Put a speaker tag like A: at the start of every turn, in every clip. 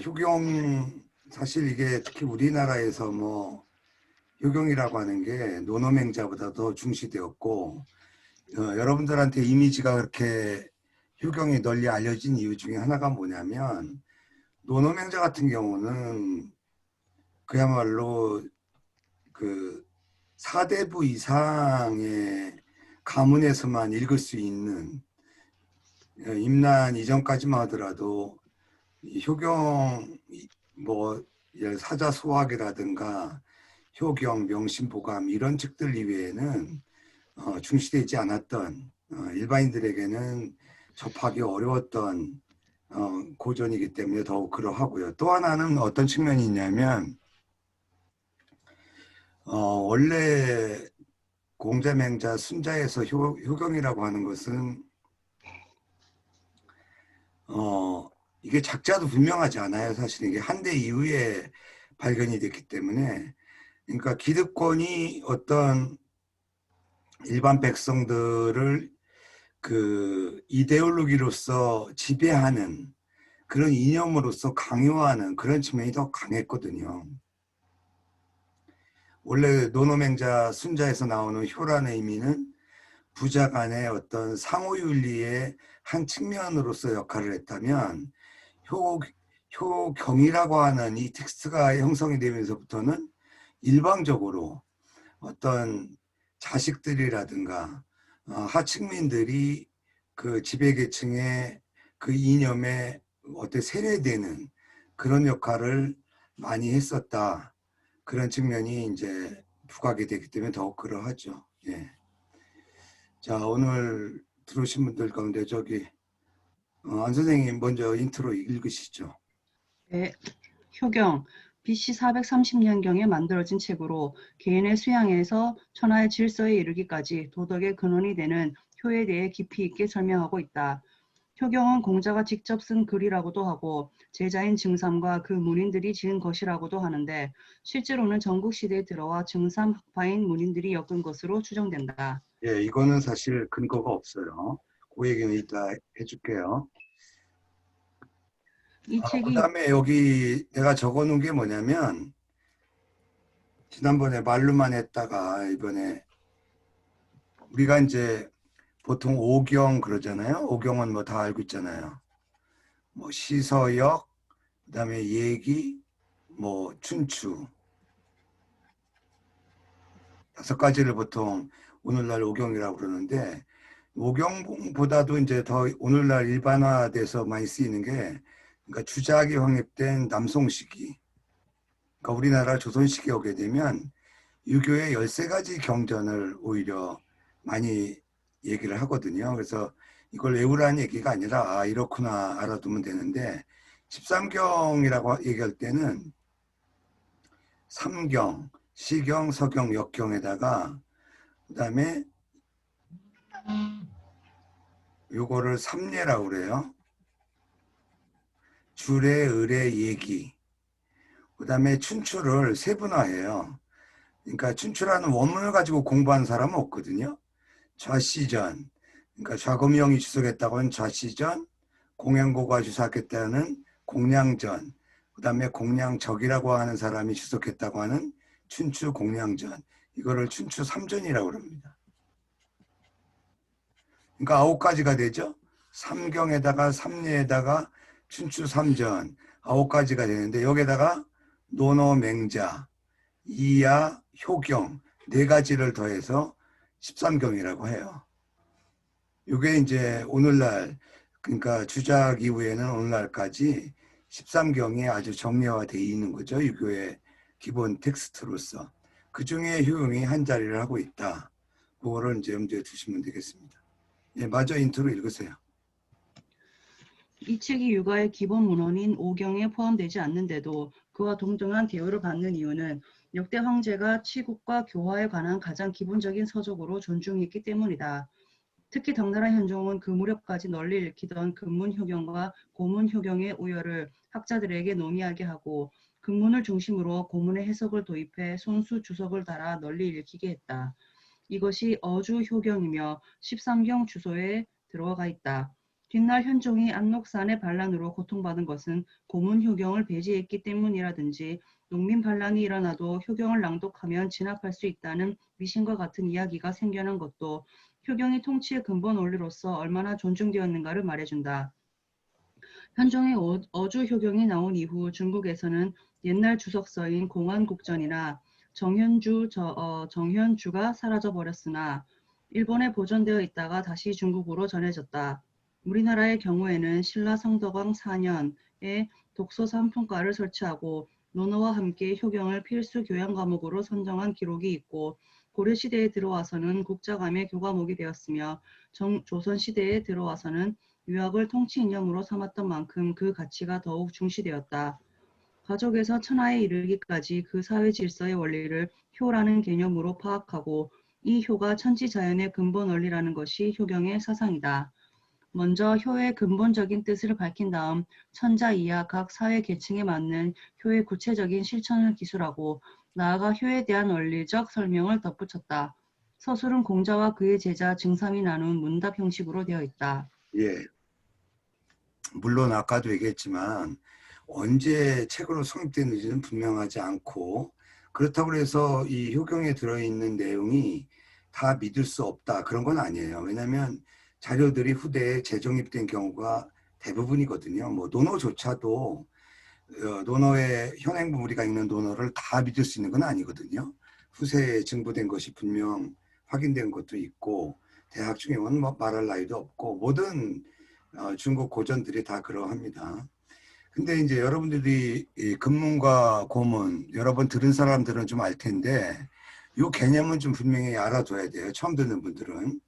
A: 효경, 사실 이게 특히 우리나라에서 뭐 효경이라고 하는 게 노노맹자보다 더 중시되었고, 여러분들한테 이미지가 그렇게 효경이 널리 알려진 이유 중에 하나가 뭐냐면, 노노맹자 같은 경우는 그야말로 그 사대부 이상의 가문에서만 읽을 수 있는, 임난 이전까지만 하더라도 효경 뭐 사자소학이라든가 효경, 명심보감 이런 책들 이외에는 중시되지 않았던, 일반인들에게는 접하기 어려웠던 고전이기 때문에 더욱 그러하고요. 또 하나는 어떤 측면이 있냐면 원래 공자맹자 순자에서 효경이라고 하는 것은 이게 작자도 분명하지 않아요. 사실 이게 한대 이후에 발견이 됐기 때문에, 그러니까 기득권이 어떤 일반 백성들을 그 이데올로기로서 지배하는 그런 이념으로서 강요하는 그런 측면이 더 강했거든요. 원래 노노맹자 순자에서 나오는 효라는 의미는 부자 간의 어떤 상호윤리의 한 측면으로서 역할을 했다면, 효경이라고 하는 이 텍스트가 형성이 되면서부터는 일방적으로 어떤 자식들이라든가 하층민들이 그 지배계층의 그 이념에 어떻게 세뇌되는 그런 역할을 많이 했었다. 그런 측면이 이제 부각이 되기 때문에 더욱 그러하죠. 예. 자, 오늘 들어오신 분들 가운데 안 선생님 먼저 인트로 읽으시죠.
B: 네, 효경, BC 430년경에 만들어진 책으로 개인의 수양에서 천하의 질서에 이르기까지 도덕의 근원이 되는 효에 대해 깊이 있게 설명하고 있다. 효경은 공자가 직접 쓴 글이라고도 하고 제자인 증삼과 그 문인들이 지은 것이라고도 하는데, 실제로는 전국시대에 들어와 증삼 학파인 문인들이 엮은 것으로 추정된다.
A: 예, 이거는 사실 근거가 없어요. 그 얘기는 이따 해줄게요.
B: 이 책이
A: 그다음에 여기 내가 적어놓은 게 뭐냐면, 지난번에 말로만 했다가 이번에 우리가 이제 보통 오경 그러잖아요. 오경은 뭐 다 알고 있잖아요. 뭐 시서역, 그다음에 예기, 뭐 춘추, 5가지를 보통 오늘날 오경이라고 그러는데, 오경보다도 이제 더 오늘날 일반화돼서 많이 쓰이는 게, 그러니까 주작이 확립된 남송시기, 그러니까 우리나라 조선시기에 오게 되면 유교의 13가지 경전을 오히려 많이 얘기를 하거든요. 그래서 이걸 외우라는 얘기가 아니라 이렇구나 알아두면 되는데, 13경이라고 얘기할 때는 삼경, 시경, 서경, 역경에다가 그다음에 요거를 삼례라고 그래요. 주례, 의례, 예기. 그다음에 춘추를 세분화해요. 그러니까 춘추라는 원문을 가지고 공부하는 사람은 없거든요. 좌시전, 그러니까 좌검영이 주석했다고 하는 좌시전, 공양고가 주석했다는 공양전, 그다음에 공양적이라고 하는 사람이 주석했다고 하는 춘추 공양전, 이거를 춘추 삼전이라고 합니다. 그러니까 9가지가 되죠. 삼경에다가 삼례에다가 춘추 삼전 9가지가 되는데, 여기에다가 노노맹자, 이야, 효경 4가지를 더해서 13경이라고 해요. 이게 이제 오늘날, 그러니까 주작 이후에는 오늘날까지 13경이 아주 정례화되어 있는 거죠. 유교의 기본 텍스트로서. 그 중에 효용이 한 자리를 하고 있다. 그거를 이제 염두에 두시면 되겠습니다. 예, 마저 인트로 읽으세요.
B: 이 책이 유가의 기본 문헌인 오경에 포함되지 않는데도 그와 동등한 대우를 받는 이유는 역대 황제가 치국과 교화에 관한 가장 기본적인 서적으로 존중했기 때문이다. 특히 당나라 현종은 그 무렵까지 널리 읽히던 근문효경과 고문효경의 우열을 학자들에게 논의하게 하고, 근문을 중심으로 고문의 해석을 도입해 손수 주석을 달아 널리 읽히게 했다. 이것이 어주효경이며 13경 주소에 들어가 있다. 뒷날 현종이 안록산의 반란으로 고통받은 것은 고문 효경을 배제했기 때문이라든지 농민 반란이 일어나도 효경을 낭독하면 진압할 수 있다는 미신과 같은 이야기가 생겨난 것도 효경이 통치의 근본 원리로서 얼마나 존중되었는가를 말해준다. 현종의 어주 효경이 나온 이후 중국에서는 옛날 주석서인 공안국전이나 정현주가 사라져버렸으나 일본에 보존되어 있다가 다시 중국으로 전해졌다. 우리나라의 경우에는 신라 성덕왕 4년에 독서사 한 품가를 설치하고 논어와 함께 효경을 필수 교양 과목으로 선정한 기록이 있고 고려시대에 들어와서는 국자감의 교과목이 되었으며 조선시대에 들어와서는 유학을 통치 이념으로 삼았던 만큼 그 가치가 더욱 중시되었다. 가족에서 천하에 이르기까지 그 사회 질서의 원리를 효라는 개념으로 파악하고 이 효가 천지자연의 근본 원리라는 것이 효경의 사상이다. 먼저 효의 근본적인 뜻을 밝힌 다음 천자 이하 각 사회 계층에 맞는 효의 구체적인 실천을 기술하고 나아가 효에 대한 원리적 설명을 덧붙였다. 서술은 공자와 그의 제자 증삼이 나눈 문답 형식으로 되어 있다.
A: 예. 물론 아까도 얘기했지만 언제 책으로 성립됐는지는 분명하지 않고 그렇다고 해서 이 효경에 들어있는 내용이 다 믿을 수 없다 그런 건 아니에요. 왜냐하면 자료들이 후대에 재정립된 경우가 대부분이거든요. 뭐 논어조차도 논어의 현행본 우리가 읽는 논어를 다 믿을 수 있는 건 아니거든요. 후세에 증보된 것이 분명 확인된 것도 있고 대학 중에는 뭐 말할 나위도 없고 모든 중국 고전들이 다 그러합니다. 근데 이제 여러분들이 이 근문과 고문 여러 번 들은 사람들은 좀 알 텐데 이 개념은 좀 분명히 알아둬야 돼요. 처음 듣는 분들은.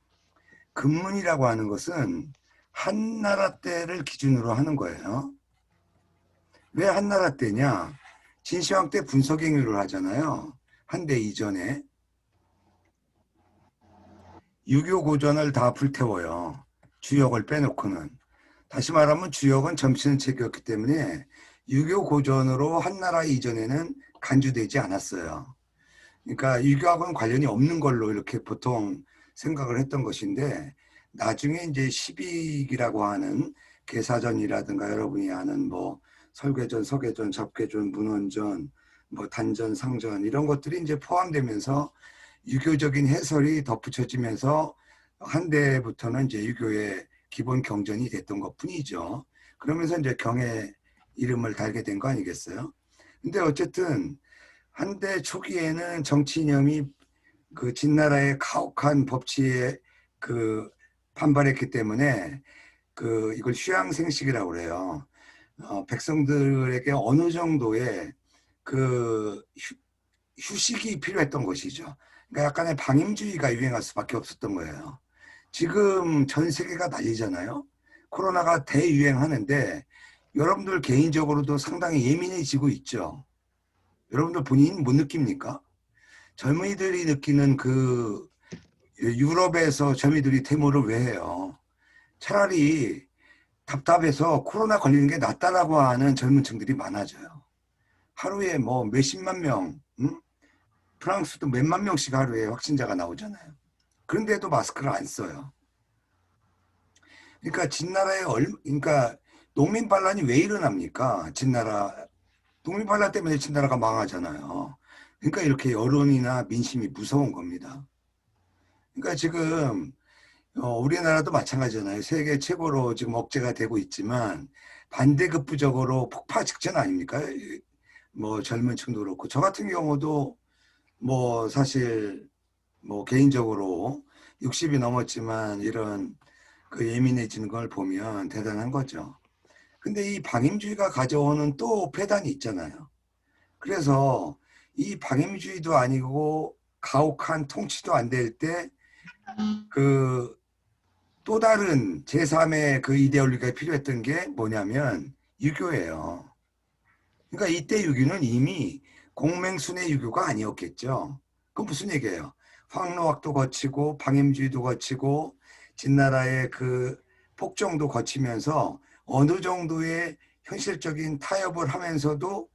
A: 근문이라고 하는 것은 한나라 때를 기준으로 하는 거예요. 왜 한나라 때냐? 진시황 때 분서갱유를 하잖아요. 한대 이전에. 유교 고전을 다 불태워요. 주역을 빼놓고는. 다시 말하면 주역은 점치는 책이었기 때문에 유교 고전으로 한나라 이전에는 간주되지 않았어요. 그러니까 유교하고는 관련이 없는 걸로 이렇게 보통 생각을 했던 것인데 나중에 이제 십익이라고 하는 계사전이라든가 여러분이 아는 뭐 설궤전, 서궤전, 접궤전, 문헌전, 뭐 단전, 상전 이런 것들이 이제 포함되면서 유교적인 해설이 덧붙여지면서 한때부터는 이제 유교의 기본 경전이 됐던 것뿐이죠. 그러면서 이제 경의 이름을 달게 된 거 아니겠어요? 근데 어쨌든 한때 초기에는 정치 이념이 그 진나라의 가혹한 법치에 그 반발했기 때문에 그 이걸 휴양생식이라고 그래요. 백성들에게 어느 정도의 그 휴식이 필요했던 것이죠. 그러니까 약간의 방임주의가 유행할 수밖에 없었던 거예요. 지금 전 세계가 난리잖아요. 코로나가 대유행하는데 여러분들 개인적으로도 상당히 예민해지고 있죠. 여러분들 본인 못 느낍니까? 젊은이들이 느끼는 그 유럽에서 젊은이들이 데모를 왜 해요? 차라리 답답해서 코로나 걸리는 게 낫다라고 하는 젊은 층들이 많아져요. 하루에 뭐 몇십만 명, 응? 프랑스도 몇만 명씩 하루에 확진자가 나오잖아요. 그런데도 마스크를 안 써요. 그러니까 그러니까 농민 반란이 왜 일어납니까? 농민 반란 때문에 진나라가 망하잖아요. 그러니까 이렇게 여론이나 민심이 무서운 겁니다. 그러니까 지금 우리나라도 마찬가지잖아요. 세계 최고로 지금 억제가 되고 있지만 반대급부적으로 폭파 직전 아닙니까? 뭐 젊은 층도 그렇고 저 같은 경우도 뭐 사실 뭐 개인적으로 60이 넘었지만 이런 그 예민해지는 걸 보면 대단한 거죠. 근데 이 방임주의가 가져오는 또 폐단이 있잖아요. 그래서 이 방임주의도 아니고 가혹한 통치도 안 될 때 그 또 다른 제3의 그 이데올리가 필요했던 게 뭐냐면 유교예요. 그러니까 이때 유교는 이미 공맹순의 유교가 아니었겠죠. 그건 무슨 얘기예요? 황로학도 거치고 방임주의도 거치고 진나라의 그 폭정도 거치면서 어느 정도의 현실적인 타협을 하면서도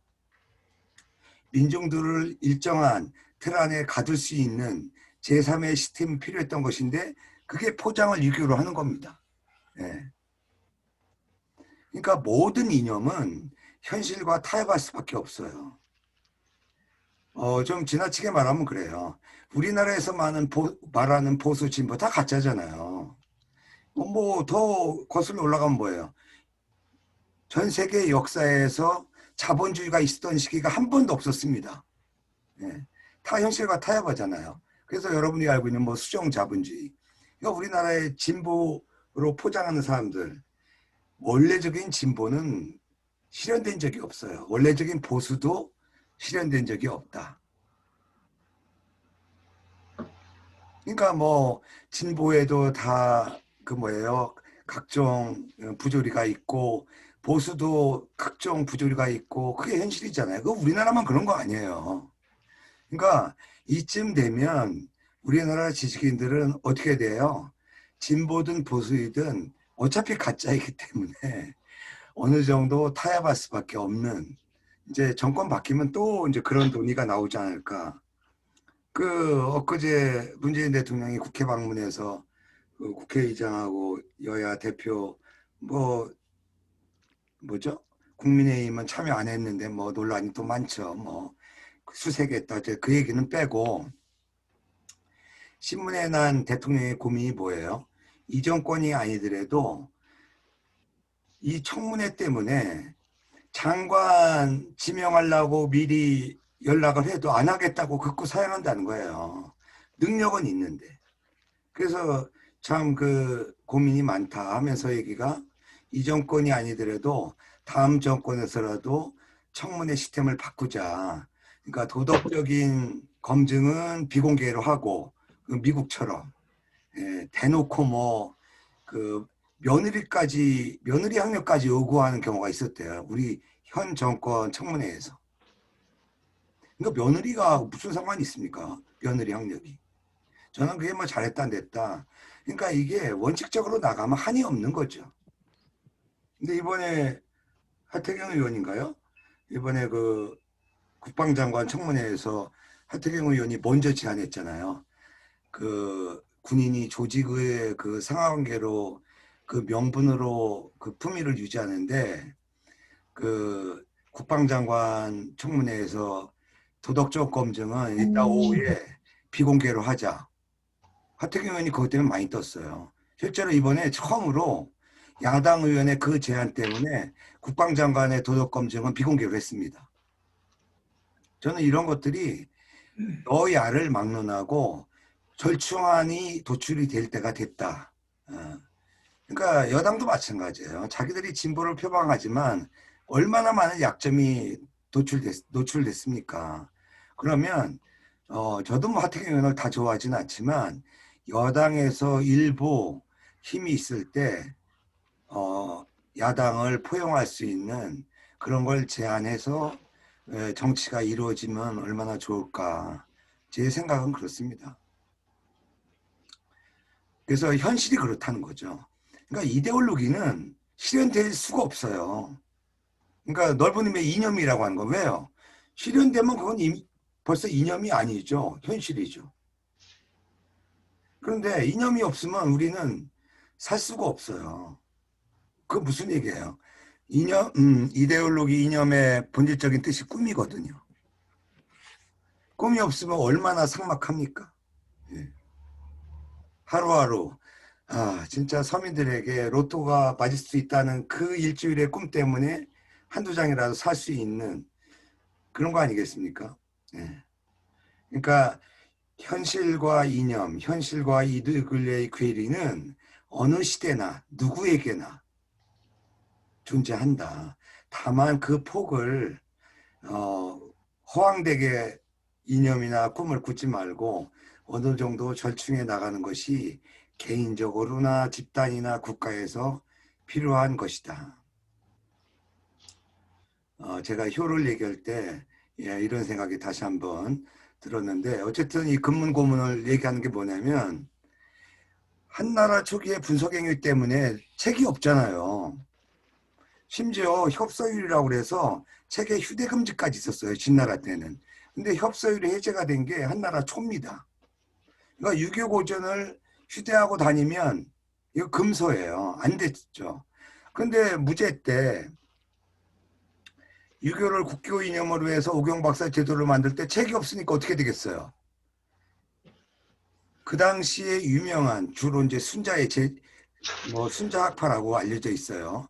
A: 민중들을 일정한 틀 안에 가둘 수 있는 제3의 시스템이 필요했던 것인데 그게 포장을 유교로 하는 겁니다. 예. 그러니까 모든 이념은 현실과 타협할 수밖에 없어요. 좀 지나치게 말하면 그래요. 우리나라에서 말하는 보수 진보 다 가짜잖아요. 뭐 더 거슬러 올라가면 뭐예요? 전 세계 역사에서 자본주의가 있었던 시기가 한 번도 없었습니다. 예. 다 현실과 타협하잖아요. 그래서 여러분이 알고 있는 뭐 수정 자본주의. 그러니까 우리나라의 진보로 포장하는 사람들, 원래적인 진보는 실현된 적이 없어요. 원래적인 보수도 실현된 적이 없다. 그러니까 뭐 진보에도 다 그 뭐예요? 각종 부조리가 있고 보수도 각종 부조리가 있고 그게 현실이잖아요. 그 우리나라만 그런 거 아니에요. 그러니까 이쯤 되면 우리나라 지식인들은 어떻게 돼요? 진보든 보수이든 어차피 가짜이기 때문에 어느 정도 타협할 수밖에 없는 이제 정권 바뀌면 또 이제 그런 논의가 나오지 않을까. 그 엊그제 문재인 대통령이 국회 방문해서 그 국회의장하고 여야 대표 뭐 뭐죠? 국민의힘은 참여 안 했는데 뭐 논란이 또 많죠. 뭐 수색했다. 그 얘기는 빼고 신문에 난 대통령의 고민이 뭐예요? 이 정권이 아니더라도 이 청문회 때문에 장관 지명하려고 미리 연락을 해도 안 하겠다고 극구 사양한다는 거예요. 능력은 있는데. 그래서 참 그 고민이 많다 하면서 얘기가 이 정권이 아니더라도 다음 정권에서라도 청문회 시스템을 바꾸자. 그러니까 도덕적인 검증은 비공개로 하고 그 미국처럼 대놓고 뭐 그 며느리 학력까지 요구하는 경우가 있었대요. 우리 현 정권 청문회에서. 그러니까 며느리가 무슨 상관이 있습니까? 며느리 학력이. 저는 그게 뭐 잘했다 안 됐다. 그러니까 이게 원칙적으로 나가면 한이 없는 거죠. 근데 이번에 하태경 의원인가요? 이번에 그 국방장관 청문회에서 하태경 의원이 먼저 제안했잖아요. 그 군인이 조직의 그 상하관계로 그 명분으로 그 품위를 유지하는데 그 국방장관 청문회에서 도덕적 검증은 이따 오후에 비공개로 하자. 하태경 의원이 그것 때문에 많이 떴어요. 실제로 이번에 처음으로 야당 의원의 그 제안 때문에 국방장관의 도덕검증은 비공개로 했습니다. 저는 이런 것들이 여야를 막론하고 절충안이 도출이 될 때가 됐다. 그러니까 여당도 마찬가지예요. 자기들이 진보를 표방하지만 얼마나 많은 약점이 노출됐습니까? 그러면 저도 뭐 하태경 의원을 다 좋아하지는 않지만 여당에서 일부 힘이 있을 때 야당을 포용할 수 있는 그런 걸 제안해서 정치가 이루어지면 얼마나 좋을까. 제 생각은 그렇습니다. 그래서 현실이 그렇다는 거죠. 그러니까 이데올로기는 실현될 수가 없어요. 그러니까 넓은 의미의 이념이라고 하는 건 왜요? 실현되면 그건 벌써 이념이 아니죠. 현실이죠. 그런데 이념이 없으면 우리는 살 수가 없어요. 그 무슨 얘기예요? 이데올로기 이념의 본질적인 뜻이 꿈이거든요. 꿈이 없으면 얼마나 삭막합니까? 예. 하루하루 진짜 서민들에게 로또가 맞을 수 있다는 그 일주일의 꿈 때문에 한두 장이라도 살 수 있는 그런 거 아니겠습니까? 예. 그러니까 현실과 이념, 현실과 이데올로기의 괴리는 어느 시대나 누구에게나 존재한다. 다만 그 폭을 허황되게 이념이나 꿈을 꾸지 말고 어느 정도 절충해 나가는 것이 개인적으로나 집단이나 국가에서 필요한 것이다. 제가 효를 얘기할 때 이런 생각이 다시 한번 들었는데 어쨌든 이 근문고문을 얘기하는 게 뭐냐면 한나라 초기의 분석행위 때문에 책이 없잖아요. 심지어 협서율이라고 그래서 책에 휴대금지까지 있었어요. 진나라 때는. 근데 협서율이 해제가 된 게 한나라 초입니다. 그러니까 유교 고전을 휴대하고 다니면 이거 금서예요. 안 됐죠. 근데 무제 때 유교를 국교 이념으로 해서 오경박사 제도를 만들 때 책이 없으니까 어떻게 되겠어요? 그 당시에 유명한 주로 이제 순자의 순자학파라고 알려져 있어요.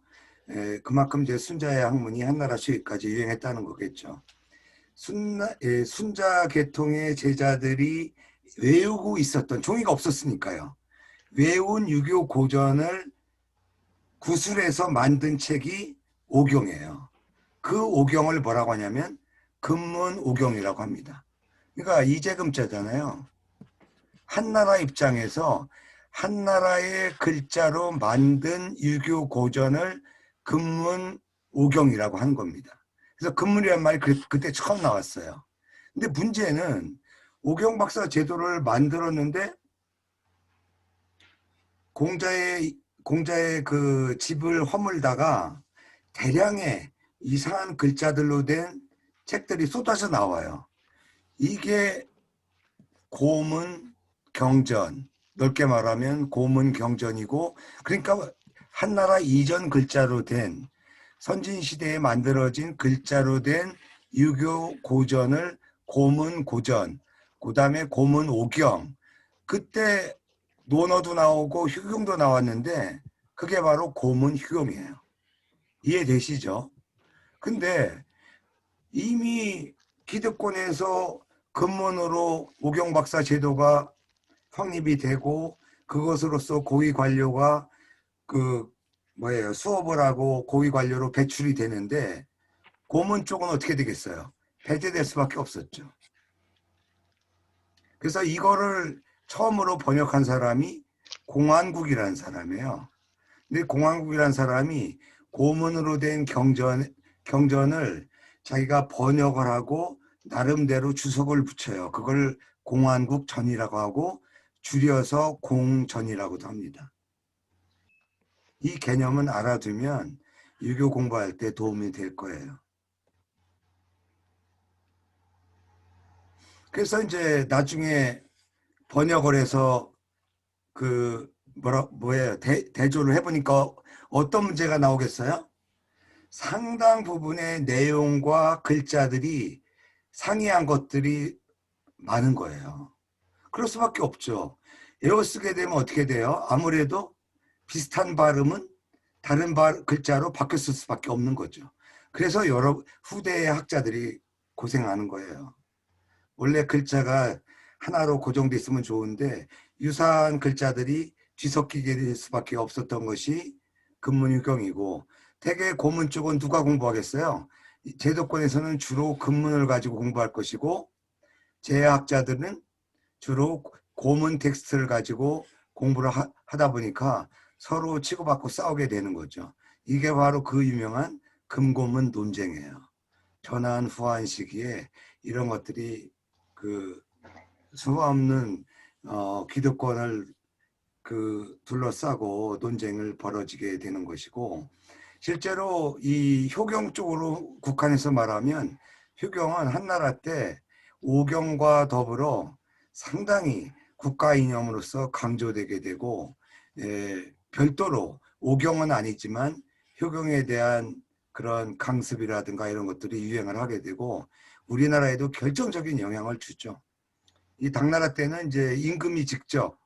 A: 그만큼 이제 순자의 학문이 한나라 시기까지 유행했다는 거겠죠. 순자 계통의 제자들이 외우고 있었던 종이가 없었으니까요. 외운 유교 고전을 구술해서 만든 책이 오경이에요. 그 오경을 뭐라고 하냐면 금문오경이라고 합니다. 그러니까 이재금자잖아요. 한나라 입장에서 한나라의 글자로 만든 유교 고전을 금문오경이라고 한 겁니다. 그래서 금문이라는 말이 그때 처음 나왔어요. 근데 문제는 오경박사 제도를 만들었는데 공자의 그 집을 허물다가 대량의 이상한 글자들로 된 책들이 쏟아져 나와요. 이게 고문 경전, 넓게 말하면 고문 경전이고, 그러니까 한나라 이전 글자로 된 선진 시대에 만들어진 글자로 된 유교 고전을 고문 고전, 그다음에 고문 오경, 그때 논어도 나오고 휴경도 나왔는데 그게 바로 고문 휴경이에요. 이해되시죠? 근데 이미 기득권에서 근문으로 오경박사 제도가 확립이 되고 그것으로서 고위 관료가 수업을 하고 고위 관료로 배출이 되는데 고문 쪽은 어떻게 되겠어요? 배제될 수밖에 없었죠. 그래서 이거를 처음으로 번역한 사람이 공안국이라는 사람이에요. 근데 공안국이라는 사람이 고문으로 된 경전을 자기가 번역을 하고 나름대로 주석을 붙여요. 그걸 공안국전이라고 하고 줄여서 공전이라고도 합니다. 이 개념은 알아두면 유교 공부할 때 도움이 될 거예요. 그래서 이제 나중에 번역을 해서 대조를 해보니까 어떤 문제가 나오겠어요? 상당 부분의 내용과 글자들이 상이한 것들이 많은 거예요. 그럴 수밖에 없죠. 에어쓰게 되면 어떻게 돼요? 아무래도 비슷한 발음은 다른 글자로 바뀌었을 수밖에 없는 거죠. 그래서 여러 후대의 학자들이 고생하는 거예요. 원래 글자가 하나로 고정돼 있으면 좋은데 유사한 글자들이 뒤섞이게 될 수밖에 없었던 것이 근문유경이고, 대개 고문 쪽은 누가 공부하겠어요? 제도권에서는 주로 근문을 가지고 공부할 것이고 제학자들은 주로 고문 텍스트를 가지고 공부를 하다 보니까 서로 치고받고 싸우게 되는 거죠. 이게 바로 그 유명한 금고문 논쟁이에요. 전한 후한 시기에 이런 것들이 수없는 기득권을 둘러싸고 논쟁을 벌어지게 되는 것이고, 실제로 이 효경 쪽으로 국한해서 말하면 효경은 한나라 때 오경과 더불어 상당히 국가 이념으로서 강조되게 되고, 별도로 오경은 아니지만 효경에 대한 그런 강습이라든가 이런 것들이 유행을 하게 되고 우리나라에도 결정적인 영향을 주죠. 이 당나라 때는 이제 임금이 직접,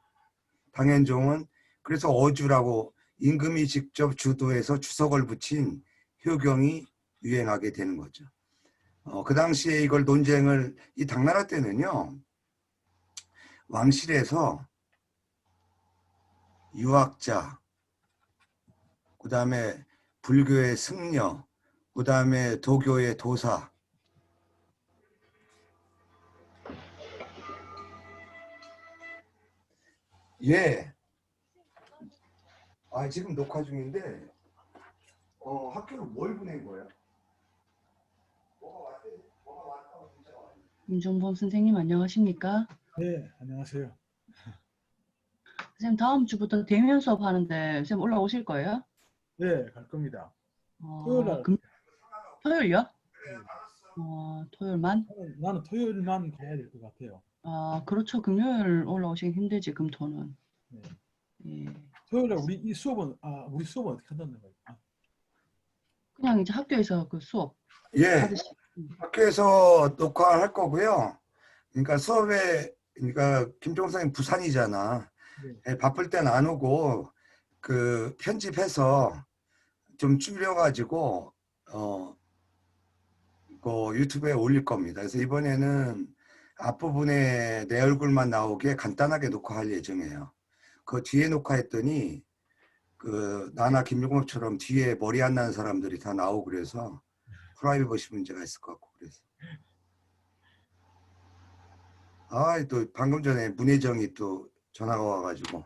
A: 당현종은 그래서 어주라고 임금이 직접 주도해서 주석을 붙인 효경이 유행하게 되는 거죠. 그 당시에 이걸 논쟁을, 이 당나라 때는요, 왕실에서 유학자, 그 다음에 불교의 승려, 그 다음에 도교의 도사, 예. 지금 녹화 중인데, 학교로 뭘 보낸 거예요? 뭐가 왔다고 문자가 왔는데.
B: 윤종범 선생님 안녕하십니까?
C: 네, 안녕하세요.
B: 선생님 다음 주부터 대면 수업 하는데 선생님 올라오실 거예요?
C: 네, 갈 겁니다. 토요일 날.
B: 토요일요?
C: 네.
B: 토요일만?
C: 나는 토요일만 가야 될 것 같아요.
B: 그렇죠. 금요일 올라오시기 힘들지, 금토는.
C: 네.
B: 예.
C: 토요일 날 우리 수업은 어떻게 한다는 거예요?
B: 그냥 이제 학교에서 그 수업
A: 예,
B: 하듯이.
A: 학교에서 녹화할 거고요. 그러니까 수업에, 그러니까 김종 선생님 부산이잖아.
C: 네.
A: 예, 바쁠 땐 안 오고 그 편집해서 좀 줄여가지고 그 유튜브에 올릴 겁니다. 그래서 이번에는 앞부분에 내 얼굴만 나오게 간단하게 녹화할 예정이에요. 그 뒤에 녹화했더니 그 나나 김용업처럼 뒤에 머리 안 나는 사람들이 다 나오고 그래서 프라이버시 문제가 있을 것 같고 그래서 또 방금 전에 문혜정이 또 전화가 와가지고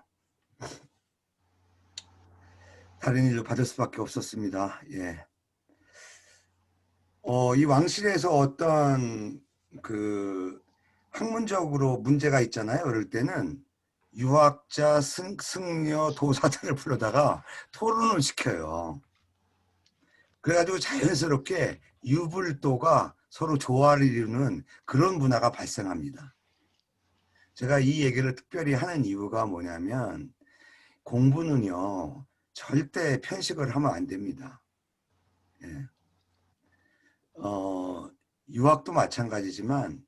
A: 다른 일로 받을 수밖에 없었습니다. 예. 이 왕실에서 어떤 그 학문적으로 문제가 있잖아요. 그럴 때는 유학자, 승려, 도사들을 불러다가 토론을 시켜요. 그래가지고 자연스럽게 유불도가 서로 조화를 이루는 그런 문화가 발생합니다. 제가 이 얘기를 특별히 하는 이유가 뭐냐면 공부는요 절대 편식을 하면 안 됩니다. 예. 유학도 마찬가지지만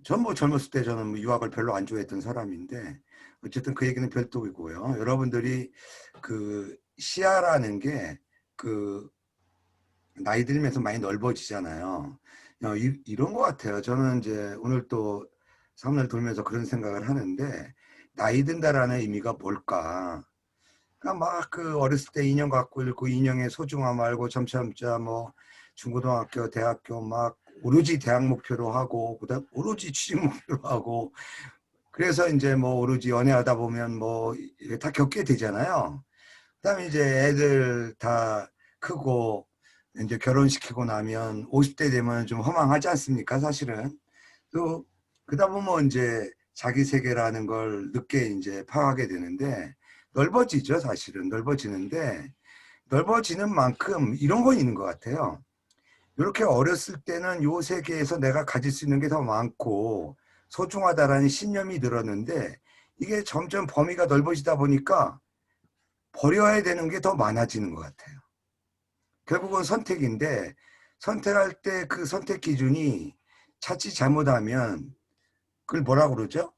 A: 전 뭐 젊었을 때 저는 뭐 유학을 별로 안 좋아했던 사람인데 어쨌든 그 얘기는 별도이고요. 여러분들이 그 시야라는 게 그 나이 들면서 많이 넓어지잖아요. 이런 것 같아요. 저는 이제 오늘 또 사무실 돌면서 그런 생각을 하는데 나이 든다라는 의미가 뭘까? 그러니까 막 그 어렸을 때 인형 갖고 있고 인형의 소중함 알고 점차점차 뭐 중고등학교, 대학교 막 오로지 대학 목표로 하고 그다음 오로지 취직 목표로 하고 그래서 이제 뭐 오로지 연애하다 보면 뭐 다 겪게 되잖아요. 그다음에 이제 애들 다 크고 이제 결혼시키고 나면 50대 되면 좀 허망하지 않습니까? 사실은. 또 그러다 보면 이제 자기 세계라는 걸 늦게 이제 파악하게 되는데 넓어지죠. 사실은 넓어지는데 넓어지는 만큼 이런 건 있는 것 같아요. 이렇게 어렸을 때는 요 세계에서 내가 가질 수 있는 게 더 많고 소중하다라는 신념이 들었는데 이게 점점 범위가 넓어지다 보니까 버려야 되는 게 더 많아지는 것 같아요. 결국은 선택인데 선택할 때 그 선택 기준이 자칫 잘못하면 그걸 뭐라고 그러죠?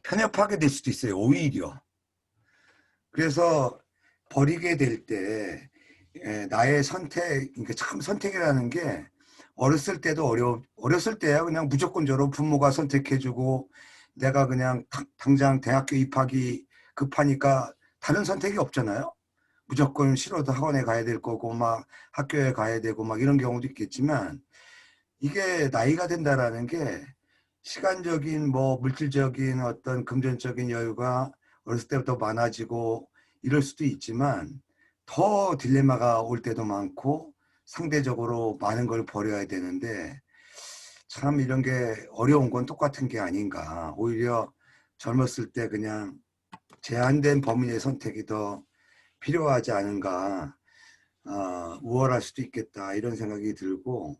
A: 편협하게 될 수도 있어요. 오히려. 그래서 버리게 될 때 나의 선택, 그러니까 참 선택이라는 게 어렸을 때도 어렸을 때야 그냥 무조건적으로 부모가 선택해주고 내가 그냥 당장 대학교 입학이 급하니까 다른 선택이 없잖아요. 무조건 싫어도 학원에 가야 될 거고 막 학교에 가야 되고 막 이런 경우도 있겠지만 이게 나이가 된다라는 게 시간적인 뭐 물질적인 어떤 금전적인 여유가 어렸을 때부터 많아지고 이럴 수도 있지만 더 딜레마가 올 때도 많고 상대적으로 많은 걸 버려야 되는데 참 이런 게 어려운 건 똑같은 게 아닌가. 오히려 젊었을 때 그냥 제한된 범위 내 선택이 더 필요하지 않은가. 우월할 수도 있겠다 이런 생각이 들고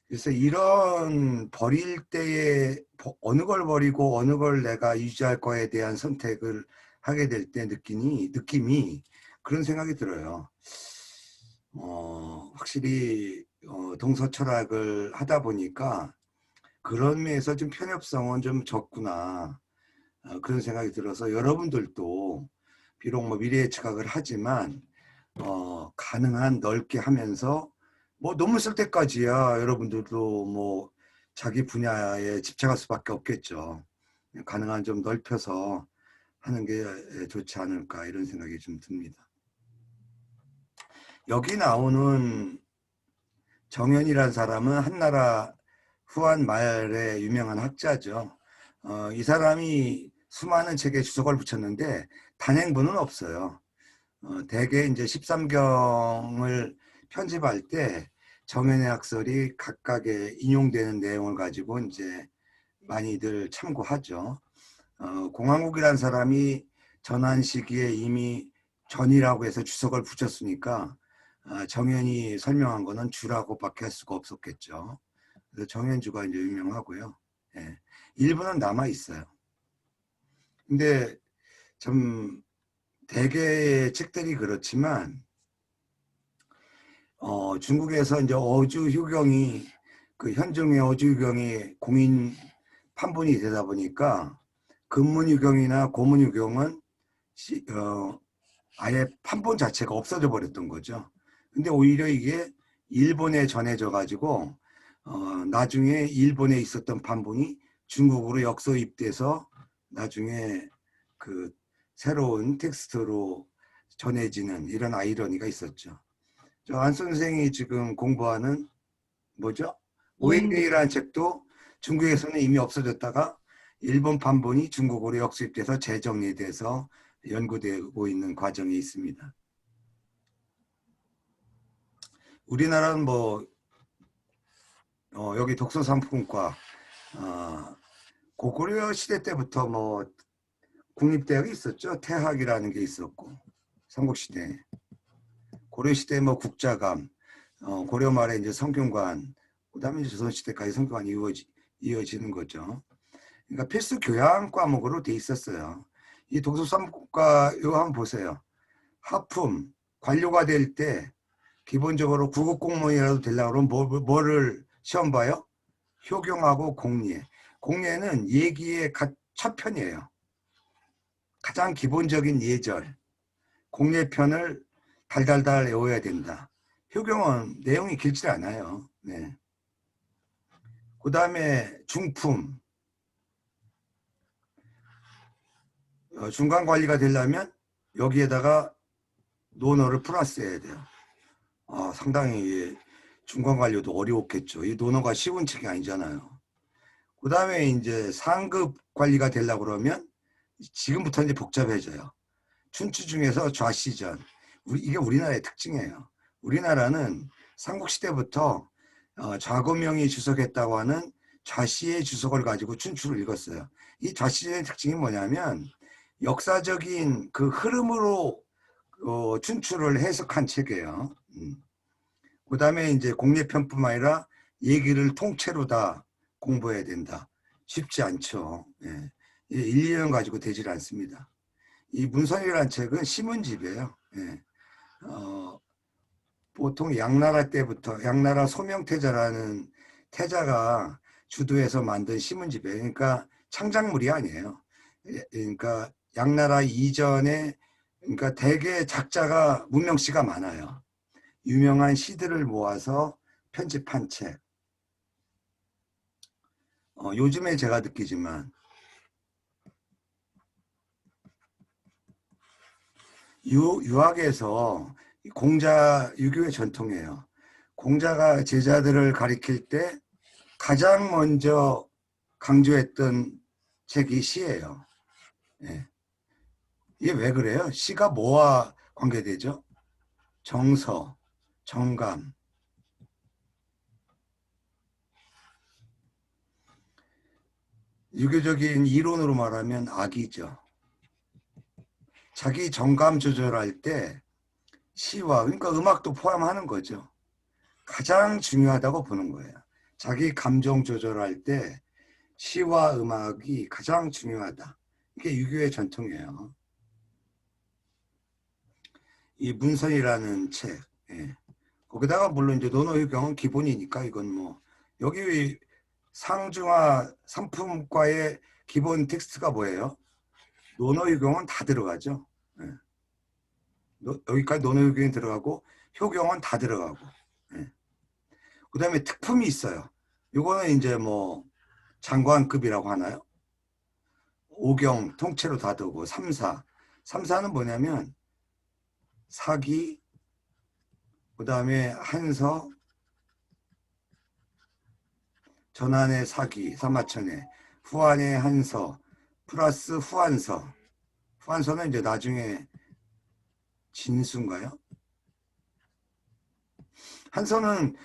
A: 그래서 이런 버릴 때에 어느 걸 버리고 어느 걸 내가 유지할 거에 대한 선택을 하게 될 때 느낌이 그런 생각이 들어요. 확실히 동서철학을 하다 보니까 그런 면에서 좀 편협성은 좀 적구나 그런 생각이 들어서 여러분들도 비록 뭐 미래 예측학을 하지만 가능한 넓게 하면서 뭐 논문 쓸 때까지야 여러분들도 뭐 자기 분야에 집착할 수밖에 없겠죠. 가능한 좀 넓혀서 하는 게 좋지 않을까 이런 생각이 좀 듭니다. 여기 나오는 정현이라는 사람은 한나라 후한 말에 유명한 학자죠. 이 사람이 수많은 책에 주석을 붙였는데 단행본은 없어요. 대개 이제 13경을 편집할 때 정현의 학설이 각각의 인용되는 내용을 가지고 이제 많이들 참고하죠. 공항국이라는 사람이 전한 시기에 이미 전이라고 해서 주석을 붙였으니까 정현이 설명한 거는 주라고밖에 할 수가 없었겠죠. 그래서 정현주가 이제 유명하고요. 예. 일부는 남아 있어요. 근데 좀 대개의 책들이 그렇지만 중국에서 이제 어주휴경이 그 현종의 어주휴경이 공인 판본이 되다 보니까 근문휴경이나 고문휴경은 아예 판본 자체가 없어져 버렸던 거죠. 근데 오히려 이게 일본에 전해져 가지고 나중에 일본에 있었던 판본이 중국으로 역서입돼서 나중에 그 새로운 텍스트로 전해지는 이런 아이러니가 있었죠. 저 안 선생이 지금 공부하는 뭐죠? 오행대이라는 책도 중국에서는 이미 없어졌다가 일본 판본이 중국으로 역수입돼서 재정리돼서 연구되고 있는 과정이 있습니다. 우리나라는 뭐 여기 독서상품과 고구려 시대 때부터 뭐 국립대학이 있었죠. 태학이라는 게 있었고 삼국시대, 고려시대 뭐 국자감, 고려 말에 이제 성균관, 그다음에 이제 조선시대까지 성균관이 이어지는 거죠. 그러니까 필수 교양 과목으로 돼 있었어요. 이 독서상품과 이거 한번 보세요. 하품, 관료가 될 때 기본적으로 구급 공무원이라도 되려고 그러면 뭐를 시험 봐요? 효경하고 공례. 공례는 예기의 첫 편이에요. 가장 기본적인 예절. 공례편을 달달달 외워야 된다. 효경은 내용이 길지 않아요. 네. 그 다음에 중품. 중간 관리가 되려면 여기에다가 논어를 플러스해야 돼요. 상당히 중간 관리도 어려웠겠죠. 이 논어가 쉬운 책이 아니잖아요. 그 다음에 이제 상급 관리가 되려고 그러면 지금부터 이제 복잡해져요. 춘추 중에서 좌시전. 이게 우리나라의 특징이에요. 우리나라는 삼국시대부터 좌거명이 주석했다고 하는 좌시의 주석을 가지고 춘추를 읽었어요. 이 좌시전의 특징이 뭐냐면 역사적인 그 흐름으로 춘추를 해석한 책이에요. 그 다음에 이제 공례편뿐만 아니라 얘기를 통째로 다 공부해야 된다. 쉽지 않죠. 예. 1, 2년 가지고 되질 않습니다. 이 문선이라는 책은 신문집이에요. 예. 보통 양나라 때부터 양나라 소명태자라는 태자가 주도해서 만든 신문집이에요. 그러니까 창작물이 아니에요. 그러니까 양나라 이전에 그러니까 대개 작자가 문명시가 많아요. 유명한 시들을 모아서 편집한 책. 요즘에 제가 느끼지만 유학에서 공자 유교의 전통이에요. 공자가 제자들을 가리킬 때 가장 먼저 강조했던 책이 시예요. 예. 이게 왜 그래요? 시가 뭐와 관계되죠? 정서, 정감. 유교적인 이론으로 말하면 악이죠. 자기 정감 조절할 때 시와 그러니까 음악도 포함하는 거죠. 가장 중요하다고 보는 거예요. 자기 감정 조절할 때 시와 음악이 가장 중요하다. 이게 유교의 전통이에요. 이 문선이라는 책. 예. 거기다가 물론 이제 논어효경은 기본이니까 이건 뭐 여기 상중하 상품과의 기본 텍스트가 뭐예요? 논어효경은 다 들어가죠. 예. 여기까지 논어효경이 들어가고 효경은 다 들어가고. 예. 그 다음에 특품이 있어요. 이거는 이제 뭐 장관급이라고 하나요? 5경 통째로 다 들고 3사. 3사는 뭐냐면 사기, 그 다음에 한서, 전환의 사기, 사마천의 후한의 한서, 플러스 후한서. 후한서는 이제 나중에 진수인가요? 한서는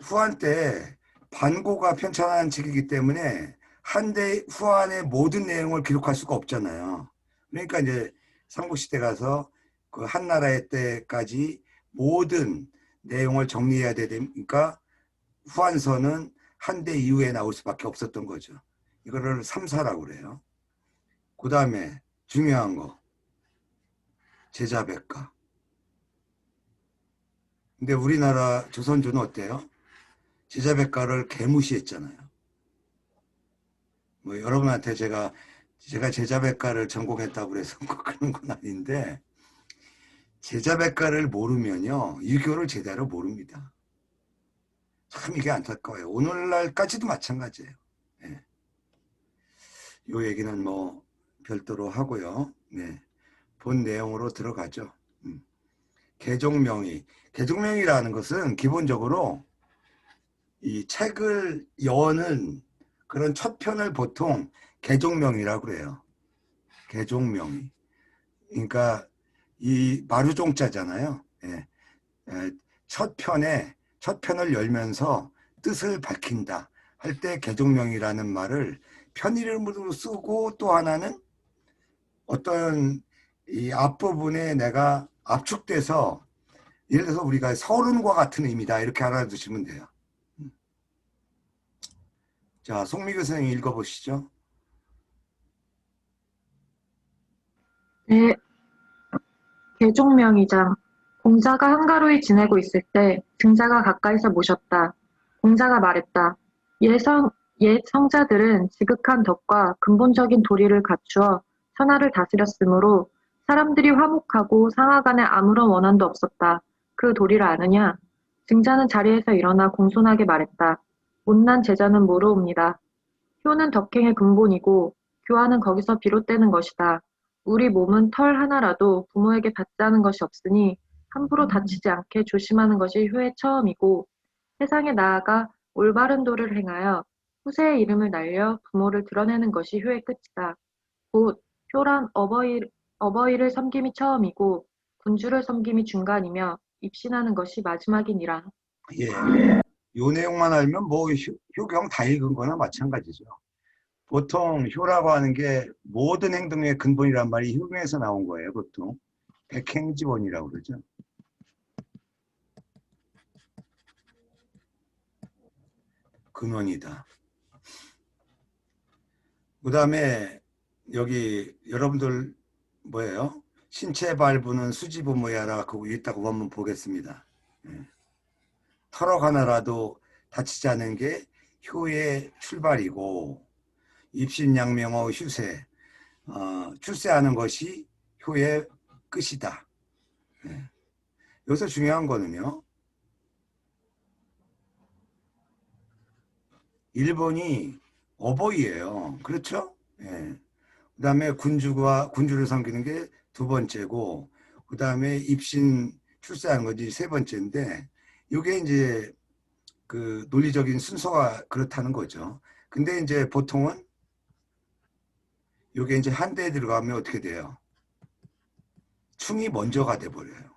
A: 후한 때 반고가 편찬한 책이기 때문에 한대 후한의 모든 내용을 기록할 수가 없잖아요. 그러니까 이제 삼국시대 가서 그 한나라의 때까지 모든 내용을 정리해야 되니까 후한서는 한대 이후에 나올 수밖에 없었던 거죠. 이거를 3사라고 그래요. 그 다음에 중요한 거 제자백과. 근데 우리나라 조선조는 어때요? 제자백가를 개무시했잖아요. 뭐 여러분한테 제가 제자백가를 전공했다고 그래서 그런 건 아닌데, 제자백가를 모르면요 유교를 제대로 모릅니다. 참 이게 안타까워요. 오늘날까지도 마찬가지예요. 네. 요 얘기는 뭐 별도로 하고요. 네. 본 내용으로 들어가죠. 개종명의. 개종명이라는 것은 기본적으로 이 책을 여는 그런 첫 편을 보통 개종명이라고 그래요. 개종명의. 그러니까 이 마루종자잖아요. 예. 첫 편을 열면서 뜻을 밝힌다 할 때 개종명이라는 말을 편 이름으로 쓰고, 또 하나는 어떤 이 앞부분에 내가 압축돼서, 예를 들어서 우리가 서른과 같은 의미다 이렇게 알아두시면 돼요. 자, 송미교 선생님 읽어보시죠.
D: 네, 계종명의장. 공자가 한가로이 지내고 있을 때 증자가 가까이서 모셨다. 공자가 말했다. 옛 성자들은 지극한 덕과 근본적인 도리를 갖추어 천하를 다스렸으므로 사람들이 화목하고 상하 간에 아무런 원한도 없었다. 그 도리를 아느냐? 증자는 자리에서 일어나 공손하게 말했다. 못난 제자는 모르옵니다. 효는 덕행의 근본이고 교화는 거기서 비롯되는 것이다. 우리 몸은 털 하나라도 부모에게 받지 않은 것이 없으니 함부로 다치지 않게 조심하는 것이 효의 처음이고, 세상에 나아가 올바른 도를 행하여 후세의 이름을 날려 부모를 드러내는 것이 효의 끝이다. 곧 효란 어버이를 섬김이 처음이고 군주를 섬김이 중간이며 입신하는 것이 마지막이니라.
A: 예. 요 내용만 알면 뭐 효경 다 읽은 거나 마찬가지죠. 보통 효라고 하는 게 모든 행동의 근본이란 말이 효경에서 나온 거예요. 보통 백행지원이라고 그러죠. 근원이다. 그 다음에 여기 여러분들 뭐예요? 신체 발부는 수지부모야라 그거 있다고 한번 보겠습니다. 털어 하나라도 다치지 않은 게 효의 출발이고, 입신양명어 휴세, 출세하는 것이 효의 끝이다. 여기서 중요한 거는요, 1번이 어버이예요. 그렇죠? 예. 그 다음에 군주를 섬기는 게 두 번째고, 그 다음에 입신 출세하는 것이 세 번째인데, 이게 이제 그 논리적인 순서가 그렇다는 거죠. 근데 이제 보통은 이게 이제 한대에 들어가면 어떻게 돼요? 충이 먼저가 돼버려요.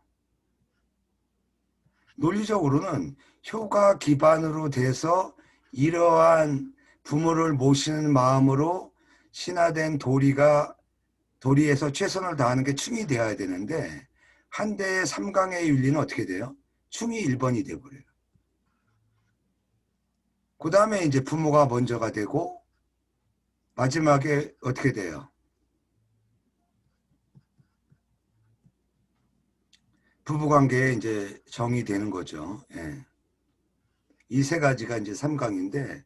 A: 논리적으로는 효가 기반으로 돼서 이러한 부모를 모시는 마음으로 신화된 도리에서 최선을 다하는 게 충이 되어야 되는데, 한대의 3강의 윤리는 어떻게 돼요? 충이 1번이 돼버려요. 그 다음에 이제 부모가 먼저가 되고, 마지막에 어떻게 돼요? 부부관계에 이제 정이 되는 거죠. 예. 이 세 가지가 이제 3강인데,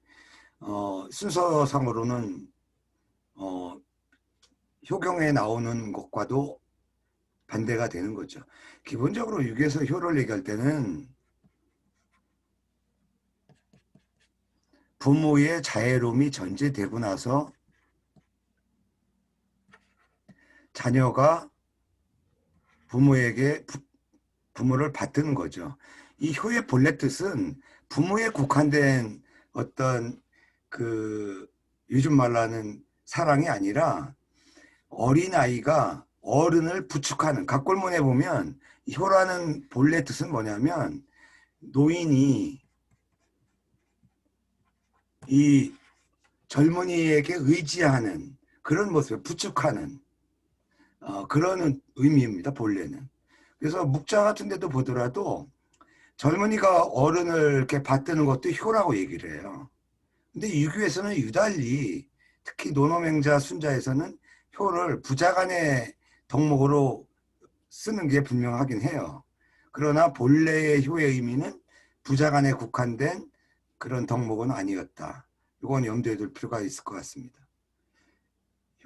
A: 순서상으로는, 효경에 나오는 것과도 반대가 되는 거죠. 기본적으로 유교에서 효를 얘기할 때는 부모의 자애로움이 전제되고 나서 자녀가 부모를 받드는 거죠. 이 효의 본래 뜻은 부모에 국한된 어떤 그 요즘 말로 하는 사랑이 아니라, 어린아이가 어른을 부축하는, 각골문에 보면 효라는 본래 뜻은 뭐냐면, 노인이 이 젊은이에게 의지하는 그런 모습을 부축하는 그런 의미입니다. 본래는. 그래서 묵자 같은 데도 보더라도 젊은이가 어른을 이렇게 받드는 것도 효라고 얘기를 해요. 근데 유교에서는 유달리, 특히 노노맹자 순자에서는 효를 부자간의 덕목으로 쓰는 게 분명하긴 해요. 그러나 본래의 효의 의미는 부자간에 국한된 그런 덕목은 아니었다. 이건 염두에 둘 필요가 있을 것 같습니다.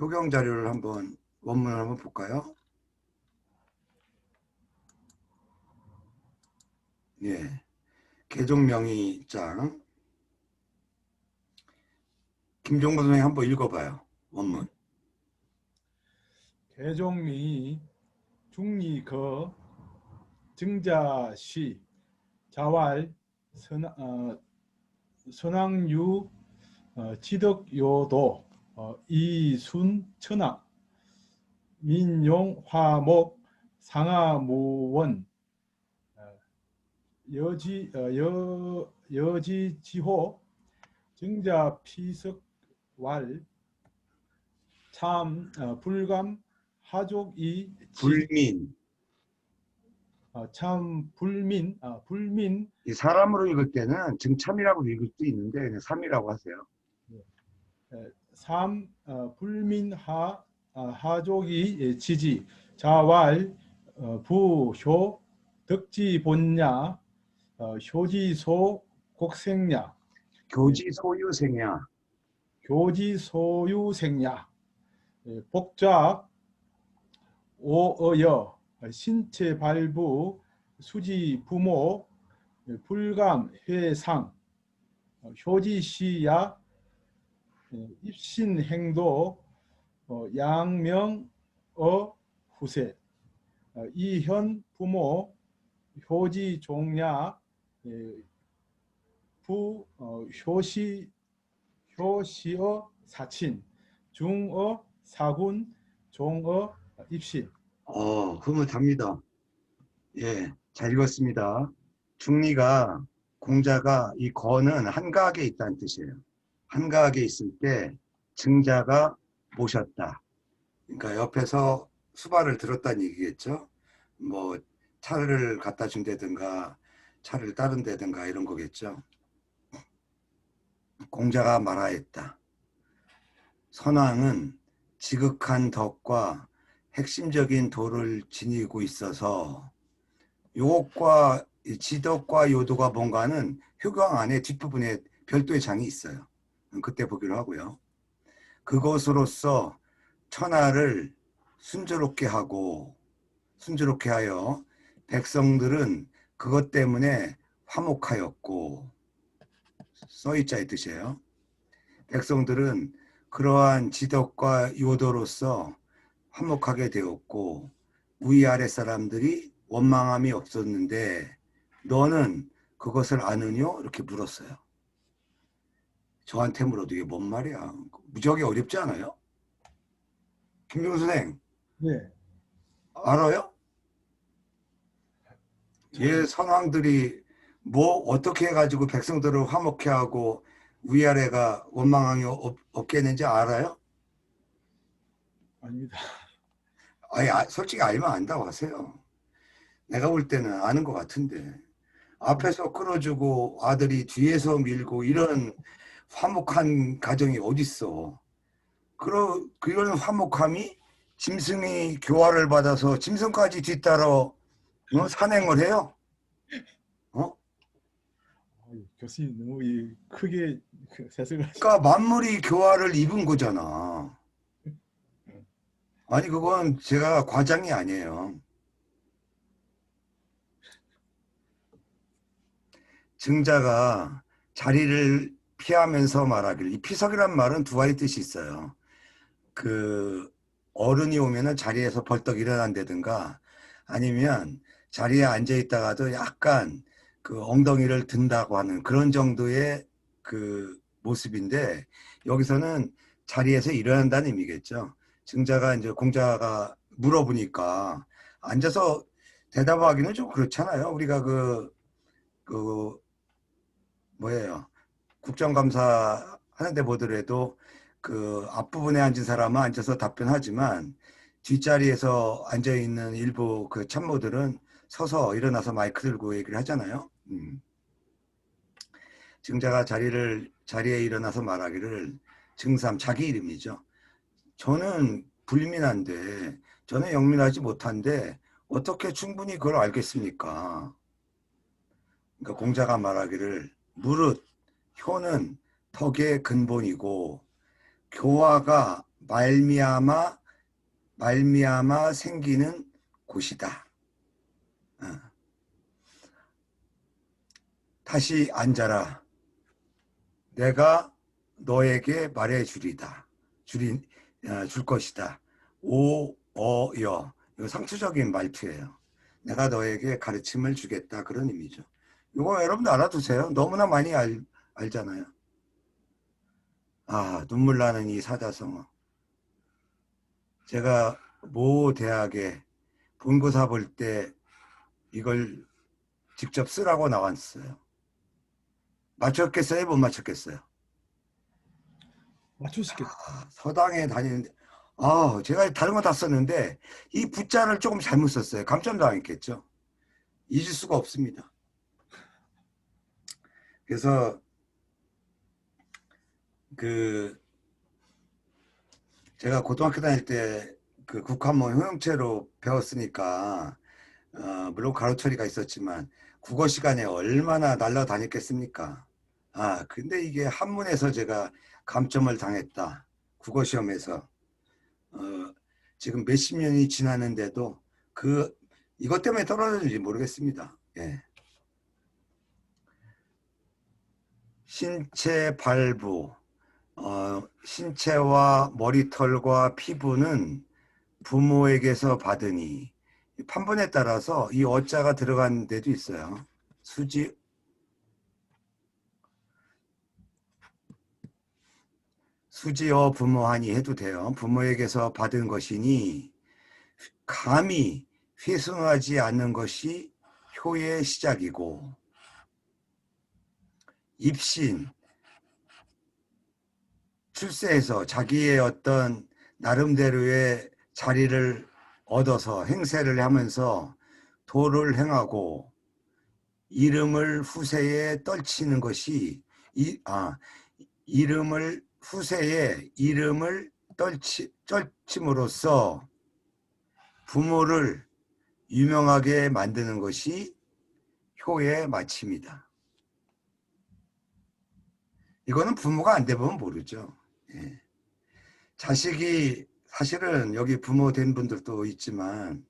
A: 효경 자료를 한번 원문을 한번 볼까요? 예, 개종 명의장 김종무 선생님 한번 읽어봐요. 원문.
C: 개종이 중리거 증자시 자왈 선왕유 지덕요도 이순 천하 민용 화목 상하무원 여지지호 증자피석왈 참 불감 하족이
A: 불민.
C: 참 불민
A: 이 사람으로 읽을 때는 증참이라고 읽을 수도 있는데 그냥 삼이라고 하세요.
C: 삼 하족이 지지 자왈 부효 덕지본야 효지소 곡생야
A: 교지 소유생야.
C: 교지소유생야 복작 오어여 신체 발부 수지 부모 불감 회상 효지시야 입신행도 양명어 후세 이현 부모 효지종야 효시어 사친 중어 사군 종어 입신.
A: 흐뭇합니다. 예, 잘 읽었습니다. 중리가 공자가 이 거는 한가하게 있다는 뜻이에요. 한가하게 있을 때 증자가 모셨다. 그러니까 옆에서 수발을 들었다는 얘기겠죠. 뭐 차를 갖다 준다든가 차를 따른다든가 이런 거겠죠. 공자가 말하였다. 선왕은 지극한 덕과 핵심적인 도를 지니고 있어서 요것과 지덕과 요도가 뭔가는 효경 안에 뒷부분에 별도의 장이 있어요. 그때 보기로 하고요. 그것으로서 천하를 순조롭게 하여 백성들은 그것 때문에 화목하였고, 써있자의 뜻이에요. 백성들은 그러한 지덕과 요도로서 화목하게 되었고 위아래 사람들이 원망함이 없었는데 너는 그것을 아느뇨? 이렇게 물었어요. 저한테 물어도 이게 뭔 말이야? 무지하게 어렵지 않아요? 김종수 선생
C: 네.
A: 알아요? 예, 선왕들이 뭐 어떻게 해가지고 백성들을 화목해 하고 위아래가 원망함이 없게 했는지 알아요?
C: 아닙니다.
A: 아니, 솔직히 알면 안다고 하세요. 내가 볼 때는 아는 것 같은데 앞에서 끌어주고 아들이 뒤에서 밀고 이런 화목한 가정이 어딨어. 그런 화목함이 짐승이 교화를 받아서 짐승까지 뒤따라 산행을 해요.
C: 교수님 너무 크게 세석을
A: 그러니까 만물이 교화를 입은 거잖아. 아니 그건 제가 과장이 아니에요. 증자가 자리를 피하면서 말하기를, 이 피석이란 말은 두 가지 뜻이 있어요. 그 어른이 오면은 자리에서 벌떡 일어난다든가 아니면 자리에 앉아 있다가도 약간 그 엉덩이를 든다고 하는 그런 정도의 그 모습인데 여기서는 자리에서 일어난다는 의미겠죠. 증자가 이제 공자가 물어보니까 앉아서 대답하기는 좀 그렇잖아요. 우리가 그 뭐예요? 국정감사 하는데 보더라도 그 앞부분에 앉은 사람은 앉아서 답변하지만 뒷자리에서 앉아있는 일부 그 참모들은 서서 일어나서 마이크 들고 얘기를 하잖아요. 증자가 자리에 일어나서 말하기를 증삼 자기 이름이죠. 저는 불민한데 저는 영민하지 못한데 어떻게 충분히 그걸 알겠습니까? 그러니까 공자가 말하기를 무릇 효는 덕의 근본이고 교화가 말미암아 생기는 곳이다. 어. 다시 앉아라. 내가 너에게 말해 줄 것이다. 오어여. 이거 상투적인 말투예요. 내가 너에게 가르침을 주겠다. 그런 의미죠. 이거 여러분들 알아두세요. 너무나 많이 알잖아요. 아, 눈물 나는 이 사자성어. 제가 모 대학에 본고사 볼 때 이걸 직접 쓰라고 나왔어요. 맞췄겠어요? 못 맞췄겠어요?
C: 맞출 수 있겠다.
A: 서당에 다니는데 제가 다른 거 다 썼는데 이 부자를 조금 잘못 썼어요. 감점당했겠죠. 잊을 수가 없습니다. 그래서 제가 고등학교 다닐 때 그 국한문 효용체로 배웠으니까 물론 가로 처리가 있었지만 국어 시간에 얼마나 날라다녔겠습니까? 근데 이게 한문에서 제가 감점을 당했다. 국어 시험에서 지금 몇십 년이 지났는데도 이것 때문에 떨어졌는지 모르겠습니다. 예. 신체 발부, 신체와 머리털과 피부는 부모에게서 받으니 판본에 따라서 이 어자가 들어간 데도 있어요. 수지어 부모하니 해도 돼요. 부모에게서 받은 것이니 감히 회숭하지 않는 것이 효의 시작이고 입신, 출세해서 자기의 어떤 나름대로의 자리를 얻어서 행세를 하면서 도를 행하고 이름을 후세에 떨치는 것이 후세에 이름을 떨침으로써 부모를 유명하게 만드는 것이 효의 마침이다. 이거는 부모가 안 되면 모르죠. 예. 자식이 사실은 여기 부모 된 분들도 있지만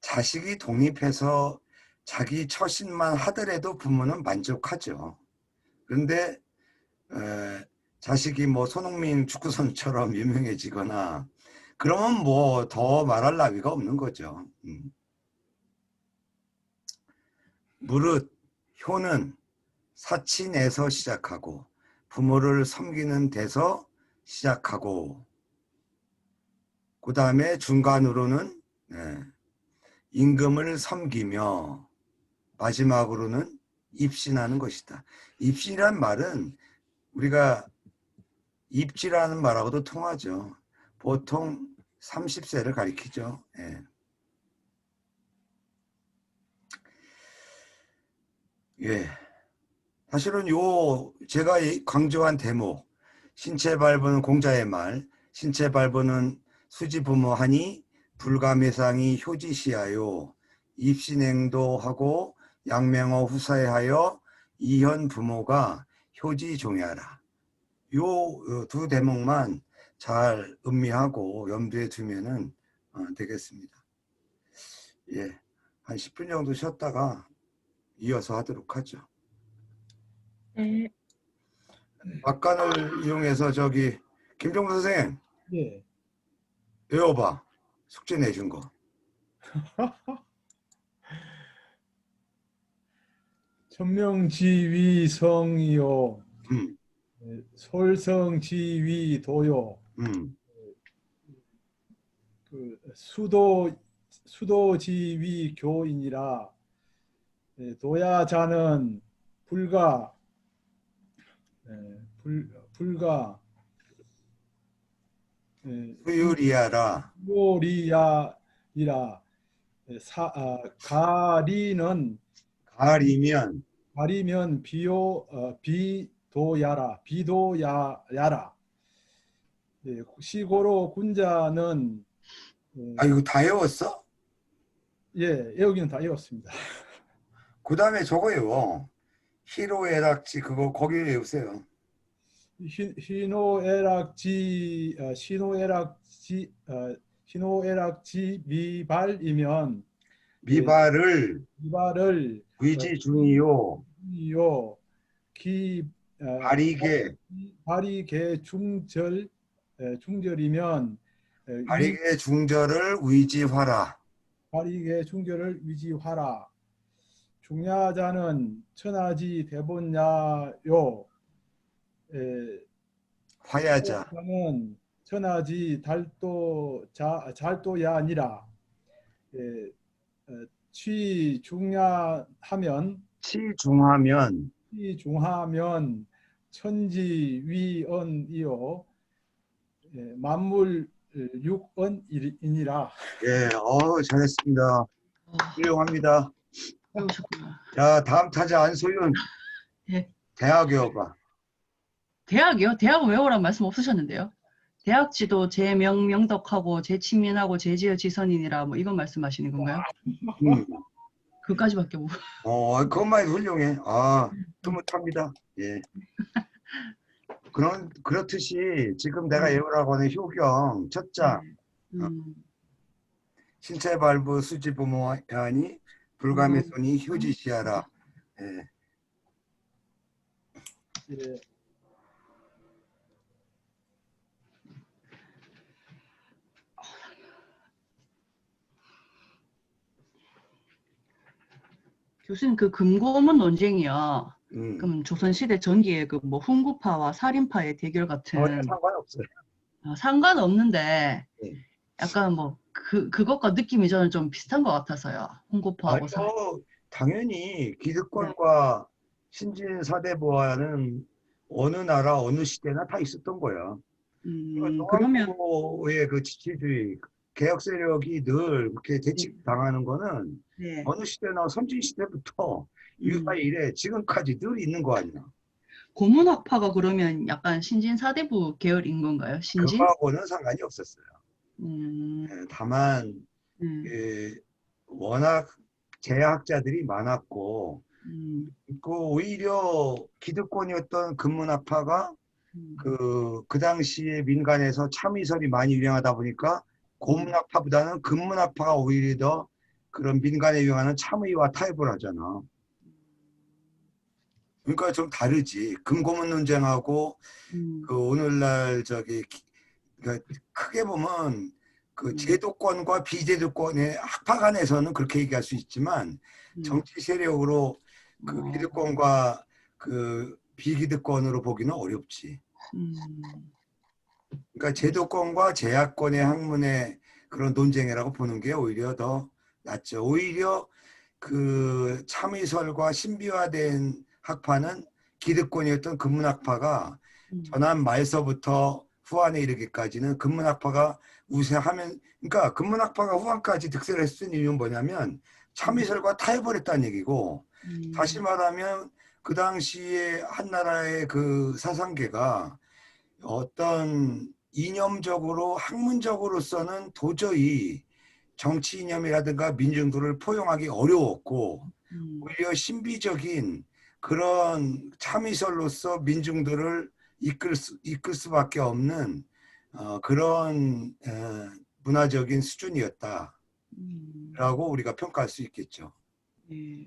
A: 자식이 독립해서 자기 처신만 하더라도 부모는 만족하죠. 그런데 자식이 뭐 손흥민 축구선수처럼 유명해지거나 그러면 뭐 더 말할 나위가 없는 거죠. 무릇 효는 사친에서 시작하고 부모를 섬기는 데서 시작하고 그 다음에 중간으로는 임금을 섬기며 마지막으로는 입신하는 것이다. 입신이란 말은 우리가 입지라는 말하고도 통하죠. 보통 30세를 가리키죠. 예. 사실은 제가 강조한 대목, 신체 발부는 공자의 말, 신체 발부는 수지부모하니 불가매상이 효지시하요 입신행도하고 양명어 후사하여 이현 부모가 효지종야라. 요 두 대목만 잘 음미하고 염두에 두면은 되겠습니다. 예, 한 10분 정도 쉬었다가 이어서 하도록 하죠.
D: 네.
A: 막간을 이용해서 김종수 선생님
C: 예.
A: 외워봐. 숙제 내준 거.
C: 천명지위성이요.
A: 음,
C: 솔성지위도요. 그 수도지위교인이라 도야자는 불가
A: 수유리아라.
C: 요리야이라 가리면 비도야라. 시고로 군자는
A: 이거 다 외웠어?
C: 예, 외우기는 다 외웠습니다.
A: 그 다음에 저거예요. 히로에락지 그거 거기 외우세요.
C: 신호애락지 미발이면 예,
A: 미발을
C: 미발을
A: 위지 중이요.
C: 요 기
A: 발이게
C: 발이개 중절이면
A: 발이게 중절을 위지화라.
C: 발이개 중절을 위지하라. 중야자는 천하지 대본야요.
A: 화야자.
C: 는 천하지 잘도야 아니라. 취중야하면 취중하면 천지위언이요 만물 육언이니라.
A: 예, 잘했습니다. 훌륭합니다.
B: 배우셨구나.
A: 자, 다음 타자 안소윤.
B: 예.
A: 대학 외워봐.
B: 대학이요? 대학은 외우란 말씀 없으셨는데요. 대학지도 제명명덕하고 제친민하고 제지어 지선이니라 뭐 이건 말씀하시는 건가요? 그까지밖에 못.
A: 그것만 해도 훌륭해. 흐뭇합니다. 예. 그렇듯이 지금 내가 외우라고 하는 효경 첫 장. 신체 발부 수지 부모하니 불감의 손이 효지시하라. 예.
C: 예.
B: 교수님 그 금고문 논쟁이요.
A: 음.
B: 그럼 조선시대 전기의 그 뭐 훈구파와 살인파의 대결 같은
A: 상관없어요.
B: 상관없는데
A: 네.
B: 약간 뭐 그것과 느낌이 저는 좀 비슷한 것 같아서요. 훈구파하고 살인.
A: 당연히 기득권과 신진사대부와는 어느 나라 어느 시대나 다 있었던 거야.
B: 그러면
A: 중앙부의 그 지치주의 개혁 세력이 늘 그렇게 대치당하는 거는
B: 네.
A: 어느 시대나 선진 시대부터 유사 이래 지금까지 늘 있는 거 아니야.
B: 고문학파가 그러면 약간 신진사대부 계열인 건가요? 신진?
A: 그거하고는 상관이 없었어요. 다만 워낙 제학자들이 많았고 오히려 기득권이었던 근문학파가 그 당시에 민간에서 참의설이 많이 유행하다 보니까 고문학파보다는 근문학파가 오히려 더 그런 민간에 유행하는 참의와 타협을 하잖아. 그러니까 좀 다르지. 금고문 논쟁하고 그 오늘날 그러니까 크게 보면 그 제도권과 비제도권의 학파 간에서는 그렇게 얘기할 수 있지만 정치 세력으로 그 기득권과 그 비기득권으로 보기는 어렵지. 그러니까 제도권과 제야권의 학문의 그런 논쟁이라고 보는 게 오히려 더 낫죠. 오히려 그 참의설과 신비화된 학파는 기득권이었던 근문학파가 전한 말서부터 후한에 이르기까지는 근문학파가 우세하면, 그러니까 근문학파가 후한까지 득세를 했던 이유는 뭐냐면 참의설과 타협을 했다는 얘기고, 다시 말하면 그 당시에 한나라의 그 사상계가 어떤 이념적으로 학문적으로서는 도저히 정치 이념이라든가 민중들을 포용하기 어려웠고, 오히려 신비적인 그런 참의설로서 민중들을 이끌 수밖에 없는 그런 문화적인 수준이었다라고 우리가 평가할 수 있겠죠.
B: 예.